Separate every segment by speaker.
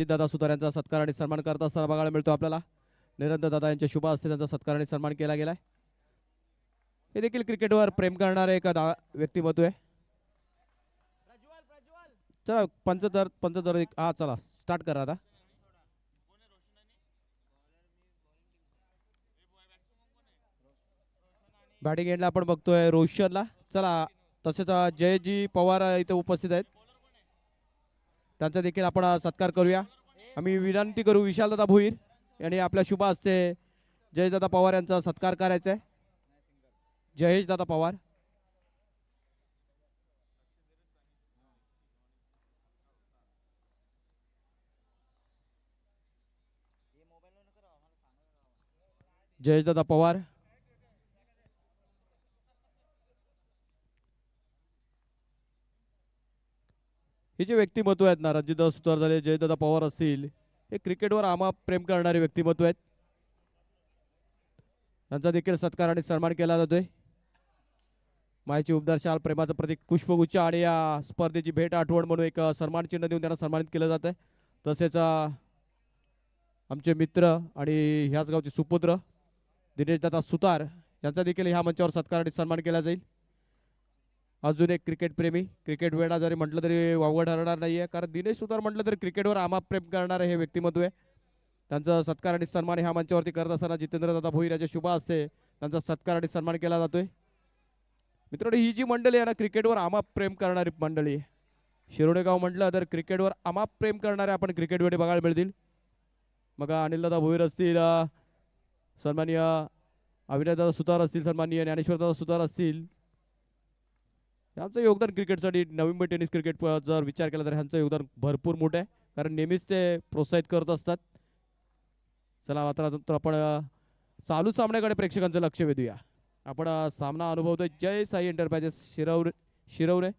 Speaker 1: दादा सुतार यांचा सत्कार आणि सन्मान करत असताना बघायला मिळतो आपल्याला. निरंतर दादा यांच्या शुभ हस्ते त्यांचा सत्कार आणि सन्मान केला गेलाय. हे देखील क्रिकेटवर प्रेम करणारे एक व्यक्तिमत्व आहे. चला पंचतर हा चला स्टार्ट करा आता. बॅटिंग एंडला आपण बघतोय रोशनला. चला तसेच जयजी पवार इथे उपस्थित आहेत, त्यांचा देखील आपण सत्कार करूया. आम्ही विनंती करू विशालदादा भोईर यांनी आपल्या शुभ हस्ते जयदादा पवार यांचा सत्कार करायचा आहे. जयेश दादा पवार. जयेश दादा पवार. हे जे व्यक्तिमत्व आहेत ना, रणजितदादा सुतार झाले, जयदादा पवार असतील, हे क्रिकेटवर आम्हा प्रेम करणारे व्यक्तिमत्व आहेत. त्यांचा देखील सत्कार आणि सन्मान केला जातोय. मायची उबदार शाल, प्रेमाचं प्रतीक पुष्पगुच्छ आणि या स्पर्धेची भेट आठवण म्हणून एक सन्मान चिन्ह देऊन त्यांना सन्मानित केलं जात आहे. तसेच आमचे मित्र आणि ह्याच गावचे सुपुत्र दिनेशदादा सुतार यांचा देखील ह्या मंचावर सत्कार आणि सन्मान केला जाईल. अजून एक क्रिकेट प्रेमी, क्रिकेट वेडा जरी म्हटलं तरी वावगं ठरणार नाहीये, कारण दिनेश सुतार म्हटलं तरी क्रिकेटवर आम्हा प्रेम करणारे हे व्यक्तिमत्व आहे. त्यांचा सत्कार आणि सन्मान ह्या मंचावरती करत असताना जितेंद्रदादा भोईर यांच्या शुभ हस्ते त्यांचा सत्कार आणि सन्मान केला जातोय. मित्रांनो, ही जी मंडळी आहे ना, क्रिकेटवर आम्हा प्रेम करणारी मंडळी आहे. शिरोडे गाव म्हटलं तर क्रिकेटवर आम्हा प्रेम करणारे आपण क्रिकेट वेडे बघायला मिळतील. मग अनिलदादा भोईर असतील, सन्माननीय अविनाशदादा सुतार असतील, सन्माननीय ज्ञानेश्वरदादा सुतार असतील, यांचं योगदान क्रिकेटसाठी, नवी मुंबई टेनिस क्रिकेट जर विचार केला तर ह्यांचं योगदान भरपूर मोठं आहे, कारण नेहमीच ते प्रोत्साहित करत असतात. चला मात्र आपण चालू सामन्याकडे प्रेक्षकांचं लक्ष वेधूया. आपण सामना अनुभवतोय जय साई एंटरप्राइजेस शिरवणे.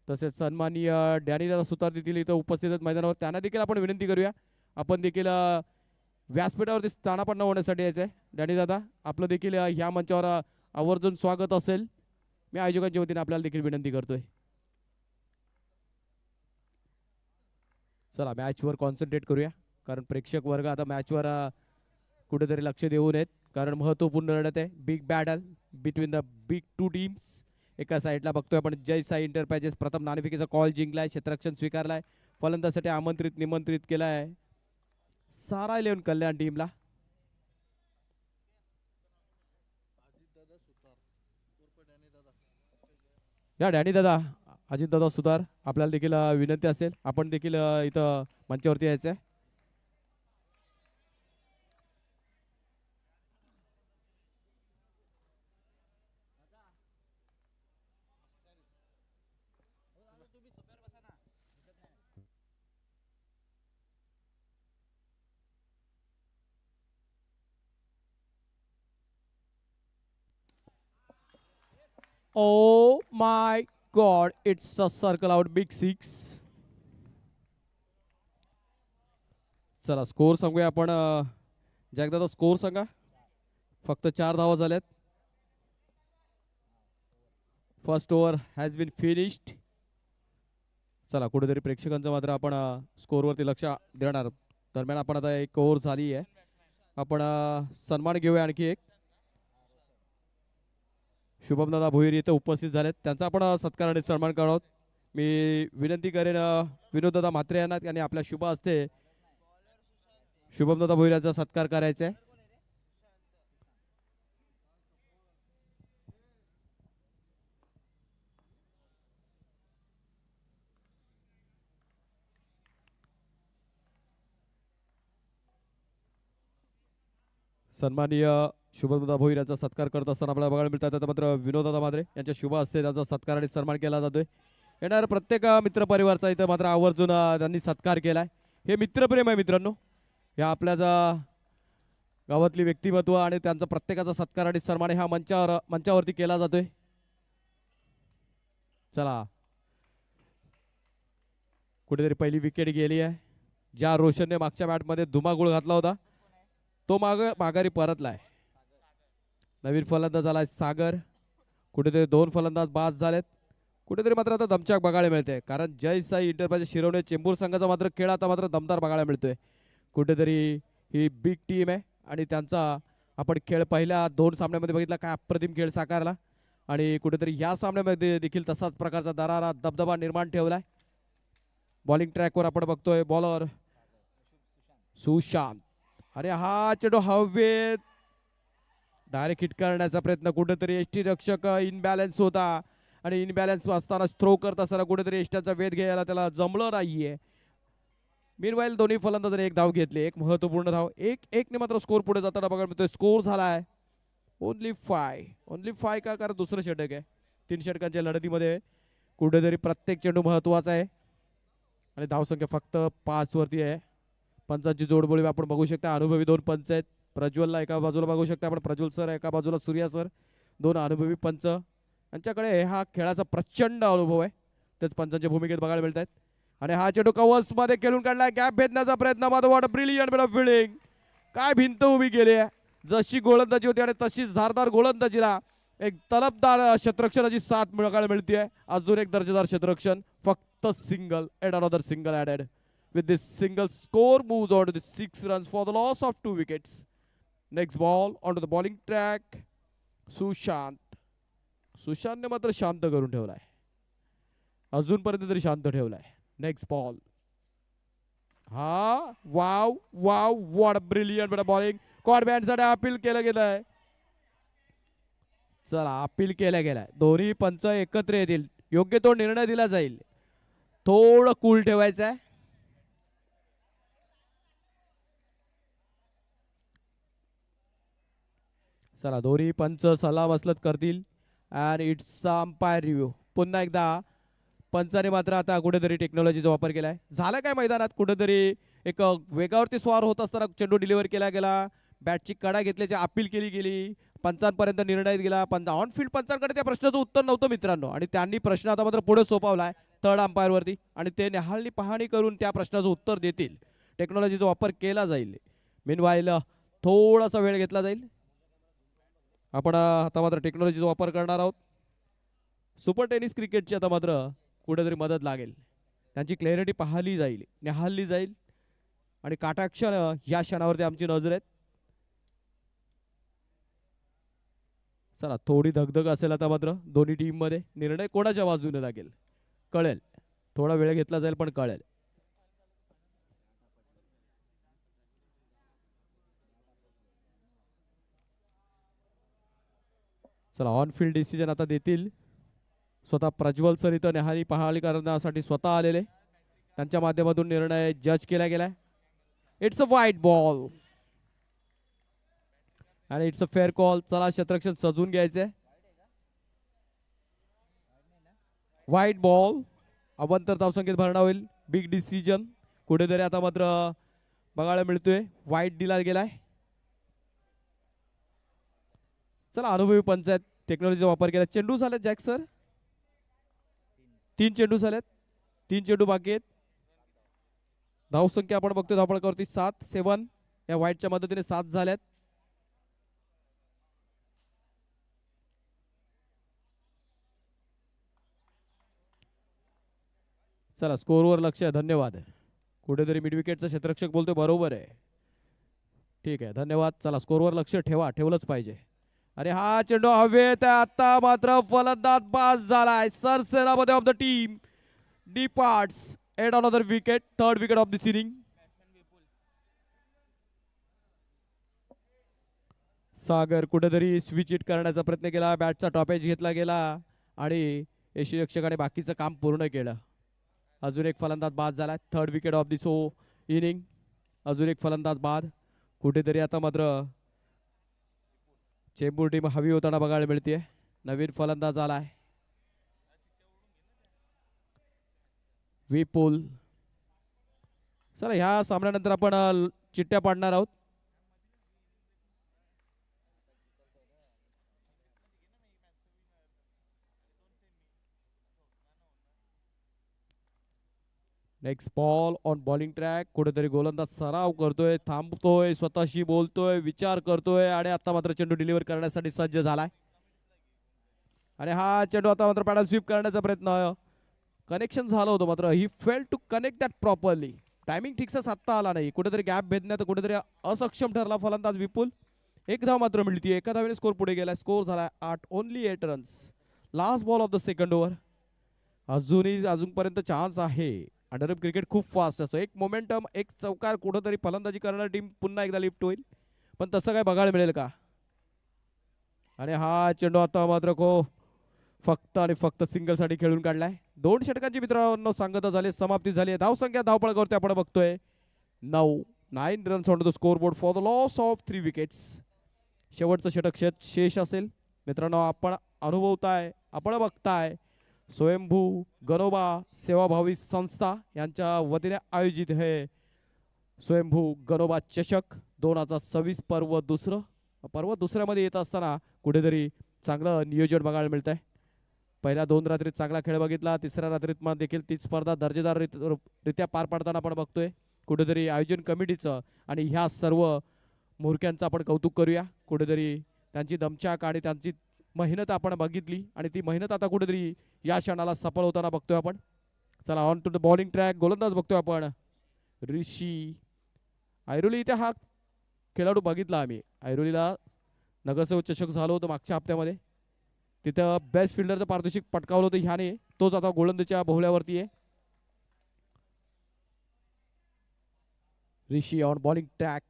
Speaker 1: तसेच सन्माननीय डॅनीदादा सुतार देखील इथं उपस्थित आहेत मैदानावर. त्यांना देखील आपण विनंती करूया, आपण देखील व्यासपीठावरती स्थानापन्न होण्यासाठी यायचं आहे. डॅनीदादा, आपलं देखील ह्या मंचावर आवर्जून स्वागत असेल. मी आयोजकांच्या वतीने आपल्याला देखील विनंती करतोय. चला मॅचवर कॉन्सन्ट्रेट करूया, कारण प्रेक्षक वर्ग आता मॅचवर कुठेतरी लक्ष देऊ नयेत, कारण महत्त्वपूर्ण लढत आहे. Big battle between the big two teams. एका साईडला बघतोय आपण जय साई एंटरप्राइजेस प्रथम नाणेफेकीचा कॉल जिंकलाय, क्षेत्ररक्षण स्वीकारलाय, फलंदाजासाठी आमंत्रित निमंत्रित केलाय सारा 11 कल्याण टीमला. या डॅनी दादा, अजित दादा सुतार, आपल्याला देखील विनंती असेल, आपण देखील इथं मंचावरती यायचं आहे. Oh my God, it's a circle out big six. चला स्कोर सांगूया आपण. जगदादा स्कोर सांगा. फक्त 4 धावा झाल्यात. First over has been finished. चला कुठेतरी प्रेक्षकांचं मात्र आपण स्कोरवरती लक्ष देणार. दरम्यान आपण आता एक ओव्हर झाली आहे, आपण सन्मान घेऊया आणखी एक. शुभमदादा भोईर इथे उपस्थित झालेत, त्यांचा आपण सत्कार आणि सन्मान करत. मी विनंती करेन विनोददादा म्हात्रे यांना, आणि आपल्या शुभ हस्ते शुभमदादा भोईर यांचा सत्कार करायचा आहे. सन्माननीय शुभमदादा भोईर यांचा सत्कार करत असताना आपल्याला बघायला मिळतात मात्र विनोददादा म्हात्रे यांच्या शुभ हस्ते त्यांचा सत्कार आणि सन्मान केला जातोय. येणाऱ्या प्रत्येक मित्रपरिवारचा इथं मात्र आवर्जून त्यांनी सत्कार केलाय. हे मित्रप्रेम आहे मित्रांनो. या आपल्या गावातली व्यक्तिमत्व आणि त्यांचा प्रत्येकाचा सत्कार आणि सन्मान ह्या मंचावरती केला जातोय. चला कुठेतरी पहिली विकेट गेली आहे. ज्या रोशनने मागच्या मॅचमध्ये धुमाकूळ घातला होता तो माघारी परतलाय. नवीन फलंदाज आलाय सागर. कुठेतरी 2 फलंदाज बाद झालेत. कुठेतरी मात्र आता दमछाक बघायला मिळते, कारण जय साई इंटरप्राइजेस शिरवणे चेंबूर संघाचा मात्र खेळ आता मात्र दमदार बघायला मिळतोय. कुठेतरी ही बिग टीम आहे आणि त्यांचा आपण खेळ पहिल्या 2 सामन्यामध्ये बघितला, काय अप्रतिम खेळ साकारला आणि कुठेतरी या सामन्यामध्ये देखील तसाच प्रकारचा दरारा दबदबा निर्माण ठेवलाय. बॉलिंग ट्रॅकवर आपण बघतोय बॉलर सुशांत, आणि हा चेंडू हवेत डायरेक्ट हिट करण्याचा प्रयत्न. कुठेतरी एसटी रक्षक इनबॅलन्स होता आणि इनबॅलन्स असताना थ्रो करत असताना कुठेतरी एसट्याचा वेध घ्यायला त्याला जमलं नाहीये. मीनवाईल दोन्ही फलंदाजांनी एक धाव घेतली, एक महत्वपूर्ण धाव. 1-1 ने मात्र स्कोर पुढे जाताना बघायला मिळतोय. स्कोर झालाय ओनली 5 का, कारण दुसरं षटक आहे. 3 षटकांच्या लढतीमध्ये कुठेतरी प्रत्येक चेंडू महत्वाचा आहे आणि धावसंख्या फक्त 5 वरती आहे. पंचांची जोडबोळी आपण बघू शकता. अनुभवी 2 पंच आहेत. प्रज्वलला एका बाजूला बघू शकता आपण, प्रज्वल सर एका बाजूला, सूर्या सर, 2 अनुभवी पंच. यांच्याकडे हा खेळाचा प्रचंड अनुभव आहे, तेच पंचांच्या भूमिकेत बघायला मिळत आहेत. आणि हा चेंडू कव्हर्स मध्ये खेळून काढलाय, गॅप भेदण्याचा प्रयत्न. मात्र what a brilliant bit of fielding. काय भिंत उभी केली आहे. जशी गोलंदाजी होती आणि तशीच धारदार गोलंदाजीला एक तलबदार क्षेत्ररक्षणाची साथ बघायला मिळते. अजून एक दर्जेदार क्षेत्ररक्षण, फक्त single end another single added. With this single, score moves on to the 6 runs for the loss of 2 wickets. Next ball onto the bowling track. सुशांतने मात्र शांत करून ठेवलाय, अजूनपर्यंत तरी शांत ठेवलाय. Next ball. हा wow wow, what a brilliant bit of bowling. कॉर्बॅन साठी अपील केलं गेलंय. चला, अपील केल्या गेलाय. दोन्ही पंच एकत्र येतील, योग्य तो निर्णय दिला जाईल. थोडं कूल ठेवायचं आहे. चला, दोन्ही पंच सलामसलत करतील अँड इट्स अंपायर रिव्ह्यू. पुन्हा एकदा पंचाने मात्र आता कुठेतरी टेक्नॉलॉजीचा वापर केलाय. झालं काय मैदानात, कुठेतरी एक वेगावरती स्वार होत असताना चेंडू डिलिव्हर केला गेला, बॅटची कडा घेतल्याची अपील केली गेली, पंचांपर्यंत निर्णय गेला. ऑन फील्ड पंचांकडे त्या प्रश्नाचं उत्तर नव्हतं मित्रांनो, आणि त्यांनी प्रश्न आता मात्र पुढे सोपवलाय थर्ड अंपायरवरती, आणि ते निहाळनी पाहणी करून त्या प्रश्नाचं उत्तर देतील. टेक्नॉलॉजीचा वापर केला जाईल. मीनवाईल थोडासा वेळ घेतला जाईल. आपण आता मात्र टेक्नॉलॉजीचा वापर करणार आहोत. सुपर टेनिस क्रिकेटची आता मात्र कुठेतरी मदत लागेल. त्यांची क्लॅरिटी पाहिली जाईल, निहाळली जाईल, आणि काटाक्षर या क्षणावरती आमची नजर आहे. चला, थोडी धगधग असेल आता मात्र दोन्ही टीम मध्ये. निर्णय कोणाच्या बाजूने लागेल कळेल, थोडा वेळ घेतला जाईल पण कळेल. चला, ऑन फील्ड डिसिजन आता देतील. स्वतः प्रज्वल सर इथं निहाळी पाहणी करण्यासाठी स्वतः आलेले, त्यांच्या माध्यमातून निर्णय जज केला गेलाय. इट्स अ वाईट बॉल आणि इट्स अ फेअर कॉल. चला, क्षेत्ररक्षण सजून घ्यायचंय. वाईट बॉल, अवंतर धावसंख्येत भरणा होईल. बिग डिसिजन कुठेतरी आता मात्र बघायला मिळतोय, वाईट दिला गेलाय. चला, अनुभवी पंच आहेत, टेक्नॉलॉजीचा वापर केला. चेंडू झालेत जॅक सर, 3 चेंडू झालेत, 3 चेंडू बाकी आहेत. धावसंख्या आपण बघतोय धावफलकावरती 7 या वाईटच्या मदतीने 7 झाल्यात. चला, स्कोरवर लक्ष आहे. धन्यवाद. कुठेतरी मिड विकेटचा क्षेत्ररक्षक बोलतोय, बरोबर आहे, ठीक आहे, धन्यवाद. चला, स्कोरवर लक्ष ठेवा, ठेवलंच पाहिजे. अरे हा चेंडू हवेत आहे. आता मात्र फलंदाज पास झालाय. सरसेनापती of the team departs at another wicket, third wicket of this inning. Sagar कुठेतरी स्विच इट करण्याचा प्रयत्न केला, बॅटचा टॉपेज घेतला गेला आणि यष्टीरक्षकाने बाकीचं काम पूर्ण केलं. अजून एक फलंदाज बाद झाला, third wicket of this inning. अजून एक फलंदाज बाद. कुठेतरी आता मात्र चेंबूर टीम हवी होताना बघायला मिळते. नवीन फलंदाज आलाय, विपुल. चला, ह्या सामन्यानंतर आपण चिठ्ठ्या पाडणार आहोत. Next ball on bowling track. कुठेतरी गोलंदाज सराव करतोय, थांबतोय, स्वतःशी बोलतोय, विचार करतोय, आणि आता मात्र चेंडू डिलिव्हर करण्यासाठी सज्ज झालाय. आणि हा चेंडू आता मात्र पॅडल स्वीप करण्याचा प्रयत्न, कनेक्शन झालं होतं मात्र he fail to connect that properly. Timing ठीकसा साधता आला नाही, कुठेतरी गॅप भेदण्यात कुठेतरी असक्षम ठरला फलंदाज विपुल. एक धाव मात्र मिळते, एका धावेने स्कोर पुढे गेला. स्कोर झाला 8, only 8 runs. Last ball of the second over. अजूनपर्यंत चान्स आहे. अंडरअप क्रिकेट खूप फास्ट असतो. एक मोमेंटम, एक चौकार, कुठंतरी फलंदाजी करणारी टीम पुन्हा एकदा लिफ्ट होईल, पण तसं काय बघायला मिळेल का? आणि हा चेंडू आता मात्र फक्त आणि फक्त सिंगल साठी खेळून काढलाय. 2 षटकांची मित्रांनो सांगता झाली, समाप्ती झाली. धावसंख्या धावपळावरती आपण बघतोय 9 runs on the score board for the loss of 3 wickets. शेवटचं षटक शेष असेल मित्रांनो. आपण अनुभवताय, आपण बघताय स्वयंभू गणोबा सेवाभावी संस्था यांच्या वतीने आयोजित हे स्वयंभू गणोबा चषक 2026 पर्व दुसऱ्यामध्ये येत असताना कुठेतरी चांगलं नियोजन बघायला मिळत आहे. पहिल्या 2 रात्रीत चांगला खेळ बघितला, तिसऱ्या रात्रीत देखील ती स्पर्धा दर्जेदार रित्या पार पाडताना आपण बघतोय. कुठेतरी आयोजन कमिटीचं आणि ह्या सर्व मुहूर्त्यांचं आपण कौतुक करूया. कुठेतरी त्यांची दमछाक आणि त्यांची मेहनत आपण बघितली आणि ती मेहनत आता कुठेतरी या क्षणाला सफल होताना बघतोय आपण. चला on to the bowling track. गोलंदाज बघतोय आपण ऋषी. ऐरोली इथे हा खेळाडू बघितला आम्ही. ऐरोलीला नगरसेवक चषक झालं होतं मागच्या हप्त्यामध्ये, तिथं बेस्ट फिल्डरचं पारितोषिक पटकावलं होतं ह्याने. तोच आता गोलंदाजीच्या बहुल्यावरती आहे. ऋषी ऑन बॉलिंग ट्रॅक.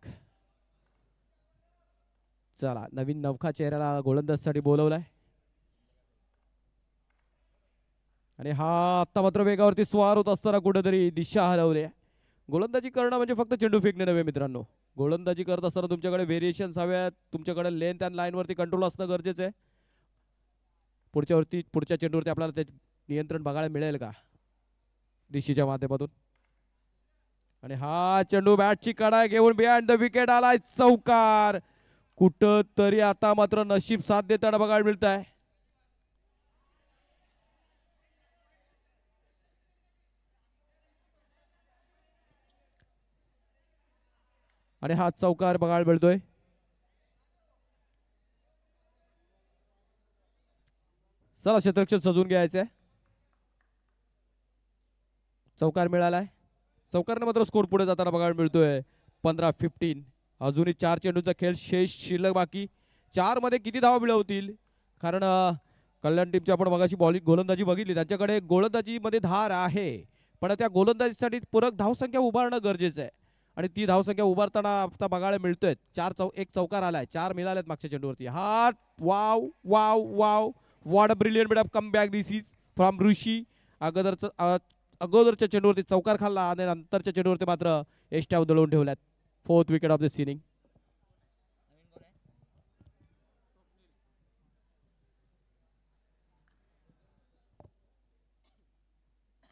Speaker 1: चला नवीन नवखा चेहऱ्याला गोलंदाजसाठी बोलवलाय आणि हा आता मात्र वेगावरती स्वार होत असताना कुठेतरी दिशा हरवली. गोलंदाजी करणं म्हणजे फक्त चेंडू फेकणे नव्हे मित्रांनो. गोलंदाजी करत असताना तुमच्याकडे व्हेरिएशन्स हव्यात, तुमच्याकडे लेंथ अँड लाईनवरती कंट्रोल असणं गरजेचं आहे. पुढच्या चेंडूवरती आपल्याला ते नियंत्रण बघायला मिळेल का ऋषीच्या माध्यमातून. आणि हा चेंडू बॅटची कडा घेऊन बिहाइंड द विकेट आलाय. चौकार. कुठं तरी आता मात्र नशीब साथ देताना बघायला मिळत आहे. आणि हा चौकार बघायला मिळतोय. चला क्षेत्ररक्षण सजून घ्यायचंय. चौकार मिळालाय. चौकारने मात्र स्कोर पुढे जाताना बघायला मिळतोय 15-15. अजूनही 4 चेंडूंचा खेळ शेष शिल्लक बाकी. 4 मध्ये किती धावा मिळवतील, कारण कल्याण टीमची आपण मगाशी गोलंदाजी बघितली, त्यांच्याकडे गोलंदाजी मध्ये धार आहे, पण त्या गोलंदाजीसाठी पूरक धावसंख्या उभारणं गरजेचं आहे आणि ती धावसंख्या उभारताना आता बघायला मिळतोय. एक चौकार आलाय, 4 मिळालेत मागच्या चेंडूवरती. हा wow wow wow, what a brilliant bit of come back this is from Rishi. अगोदरच्या चेंडूवरती चौकार खाल्ला आणि नंतरच्या चेंडूवरती मात्र एष्ट्या उधळून ठेवल्यात. 4th wicket of this inning.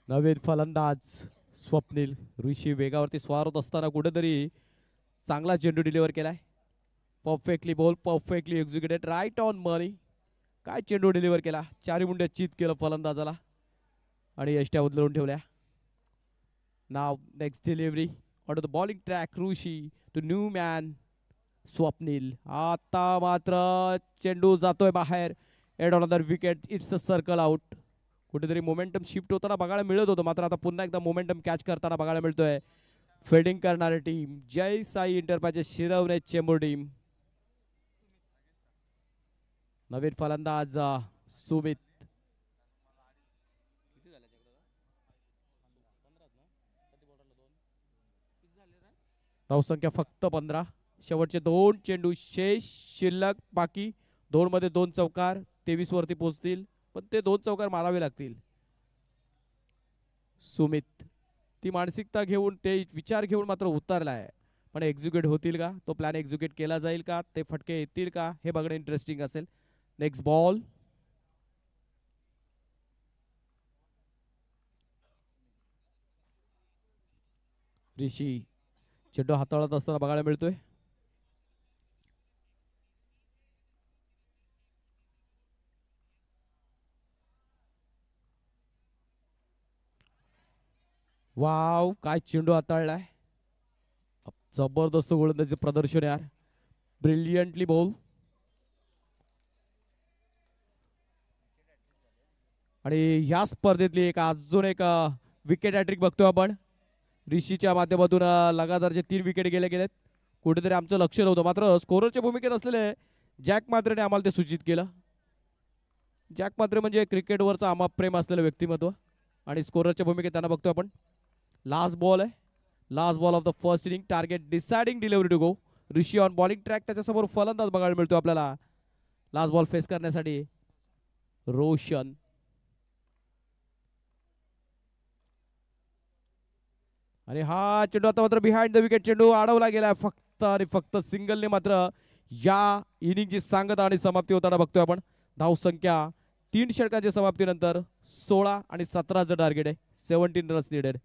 Speaker 1: नवीन फलंदाज स्वप्नील. ऋषी वेगावरती स्वार होत असताना कुठेतरी चांगला चेंडू डिलिव्हर केलाय. Perfectly ball, perfectly executed, right on money. काय चेंडू डिलिव्हर केला, 4 मुंड्या चित केलं फलंदाजाला आणि एष्ट्या उधळून ठेवल्या. नाव next delivery on the bowling track. Rishi to new man Swapnil. आता मात्र चेंडू जातोय बाहेर. Add on other wicket. It's a circle out. कुठेतरी मोमेंटम शिफ्ट होताना बघायला मिळत होतं, मात्र आता पुन्हा एकदा मोमेंटम कॅच करताना बघायला मिळतोय फिल्डिंग करणारी टीम जय साई इंटरप्राइजेस शिरवणे चेंबूर टीम. नवीन फलंदाज सुमित. धावसंख्या फक्त 15. शेवटचे 2 चेंडू शेष शिल्लक बाकी. 2 मध्ये 2 चौकार, 23 वरती पोहोचतील, पण ते 2 चौकार मारावे लागतील. सुमित ती मानसिकता घेऊन, ते विचार घेऊन मात्र उतरलाय, पण एक्झिक्यूट होतील का, तो प्लॅन एक्झिक्यूट केला जाईल का, ते फटके येतील का, हे बघणं इंटरेस्टिंग असेल. Next ball. ऋषी चेंडू हाताळत असताना बघायला मिळतोय. वाव, काय चेंडू हाताळलाय. जबरदस्त गोलंदाजी प्रदर्शन यार. Brilliantly ball. आणि ह्या स्पर्धेतली एक अजून एक विकेट हॅट्रिक बघतोय आपण. ऋषीच्या माध्यमातून लगातारचे 3 विकेट गेलेत. कुठेतरी आमचं लक्ष नव्हतं, मात्र स्कोररच्या भूमिकेत असलेले जॅक मात्रेने आम्हाला ते सूचित केलं. जॅक मात्रे म्हणजे क्रिकेटवरचं अमाप प्रेम असलेलं व्यक्तिमत्व आणि स्कोररच्या भूमिकेत त्यांना बघतोय आपण. लास्ट बॉल आहे, last ball of the first inning. Target deciding delivery to go. Rishi on bowling track. त्याच्यासमोर फलंदाज बघायला मिळतो आपल्याला लास्ट बॉल फेस करण्यासाठी रोशन. आणि हा चेंडू आता मात्र बिहाइंड द विकेट चेंडू अडवला गेलाय फक्त आणि फक्त सिंगलने. मात्र या इनिंगची सांगता आणि समाप्ती होताना बघतोय आपण. धाव संख्या 3 षटकांच्या समाप्तीनंतर 16 आणि 17चं टार्गेट आहे. 17 रन्स निडेड.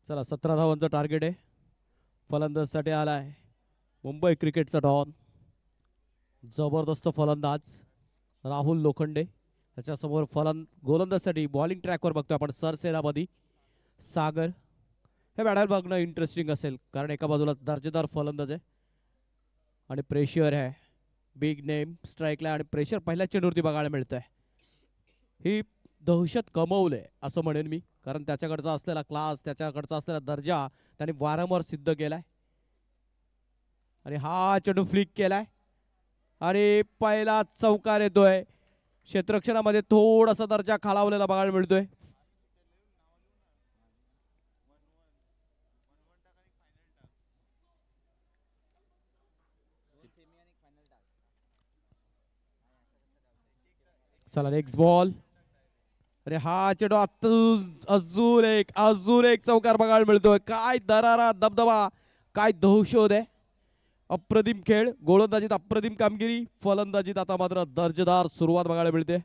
Speaker 1: चला 17 धावांचं टार्गेट आहे. फलंदाजसाठी आलाय मुंबई क्रिकेटचा डॉन, जबरदस्त फलंदाज राहुल लोखंडे. त्याच्यासमोर गोलंदाजसाठी बॉलिंग ट्रॅकवर बघतो आपण सरसेनापती सागर. हे बॅटल बघणं इंटरेस्टिंग असेल, कारण एका बाजूला दर्जेदार फलंदाज आहे आणि प्रेशर आहे. बिग नेम स्ट्राईकला आणि प्रेशर पहिल्या चेंडूवरती बघायला मिळतंय. ही दहशत कमवले असं म्हणेन मी, कारण त्याच्याकडचा असलेला क्लास, त्याच्याकडचा असलेला दर्जा त्याने वारंवार सिद्ध केलाय. आणि हा चेंडू फ्लिक केलाय आणि पहिला चौकार येतोय. क्षेत्ररक्षणामध्ये थोडासा दर्जा खालावलेला बघायला मिळतोय. चला नेक्स्ट बॉल. अरे हा चेंडू अजून एक चौकार बघायला मिळतोय. काय दरारा, दबदबा, काय दहशत आहे. अप्रतिम खेळ, गोलंदाजीत अप्रतिम कामगिरी, फलंदाजीत आता मात्र दर्जेदार सुरुवात बघायला मिळते.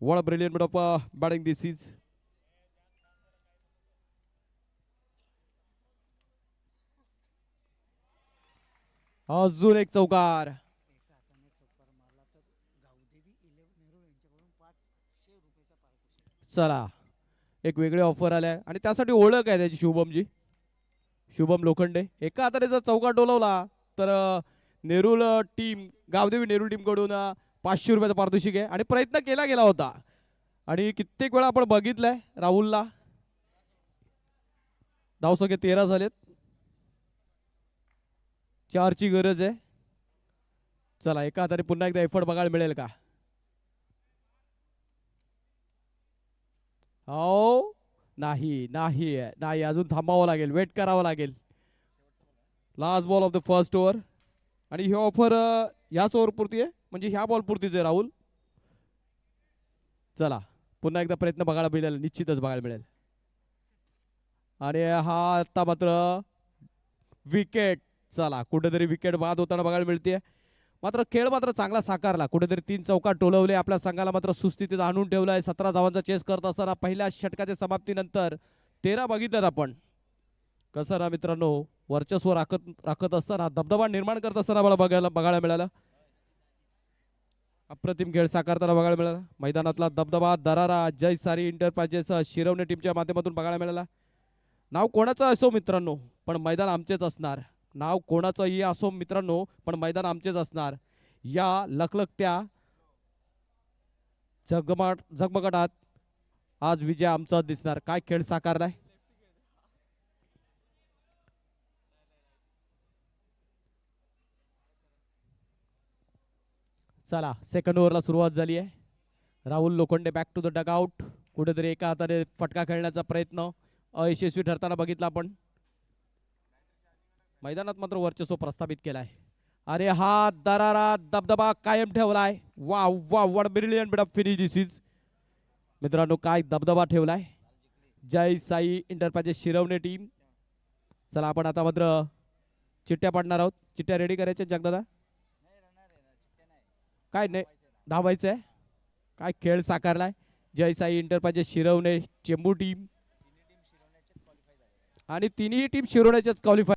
Speaker 1: What a brilliant bit of batting this is. अजून एक चौकार. चला एक वेगळे ऑफर आल्या आणि त्यासाठी ओळख आहे त्याची, शुभमजी, शुभम लोखंडे. एका हाताने जर चौकार डोलवला तर नेरूळ टीम, गावदेवी नेरूळ टीम कडून 500 रुपयाचं पारितोषिक आहे. आणि प्रयत्न केला गेला होता आणि कित्येक वेळा आपण बघितलंय राहुलला. धावसंख्या 13 झालेत, 4ची गरज आहे. चला एका हाताने पुन्हा एकदा एफर्ट बघायला मिळेल का. हो नाही नाही नाही, अजून थांबावं लागेल, वेट करावं लागेल. Last ball of the first over. आणि ही ऑफर ह्याच ओव्हर पुरती आहे, म्हणजे ह्या बॉल पुरतीच आहे राहुल. चला पुन्हा एकदा प्रयत्न बघायला मिळेल, निश्चितच बघायला मिळेल. आणि हा आता मात्र विकेट. चला कुठेतरी विकेट बाद होताना बघायला मिळते. मात्र खेळ मात्र चांगला साकारला. कुठेतरी 3 चौकार टोलवले, आपल्या संघाला मात्र सुस्थितीत आणून ठेवलाय. 17 धावांचा चेस करत असताना पहिल्या षटकाच्या समाप्तीनंतर 13 बघितल्यात आपण. कसं ना मित्रांनो, वर्चस्व राखत असताना, दबदबा निर्माण करत असताना मला बघायला मिळालं. अप्रतिम खेळ साकारताना बघायला मिळाला. मैदानातला दबदबा, दरारा जय सारी इंटरप्राइजेस शिरवणे टीमच्या माध्यमातून बघायला मिळाला. नाव कोणाचं असो मित्रांनो, पण मैदान आमचेच असणार. नाव कोणाचंही असो मित्रांनो, पण मैदान आमचेच असणार. या लखलखत्या झगमगाटात आज विजय आमचा दिसणार. काय खेळ साकारलाय. चला सेकंड ओव्हरला सुरुवात झाली आहे. Rahul Lokhande back to the dugout. कुठेतरी एका हाताने फटका खेळण्याचा प्रयत्न अयशस्वी ठरताना बघितला आपण. मैदानात मात्र वर्चस्व प्रस्थापित केलाय. अरे हा दरारा दबदबा कायम ठेवलाय. वा वा what brilliant bit of finish this is. मित्रांनो काय दबदबा ठेवलाय जय साई एंटरप्राइजेस शिरवणे टीम. चला आपण आता मात्र चिट्ट्या पाडणार आहोत. चिट्ट्या रेडी करायच्या जगदादा. काय नाही धावायचं आहे. काय खेळ साकारलाय जय साई एंटरप्राइजेस शिरवणे चेंबूर टीम आणि तिन्ही टीम शिरवण्याच्याच क्वालिफाय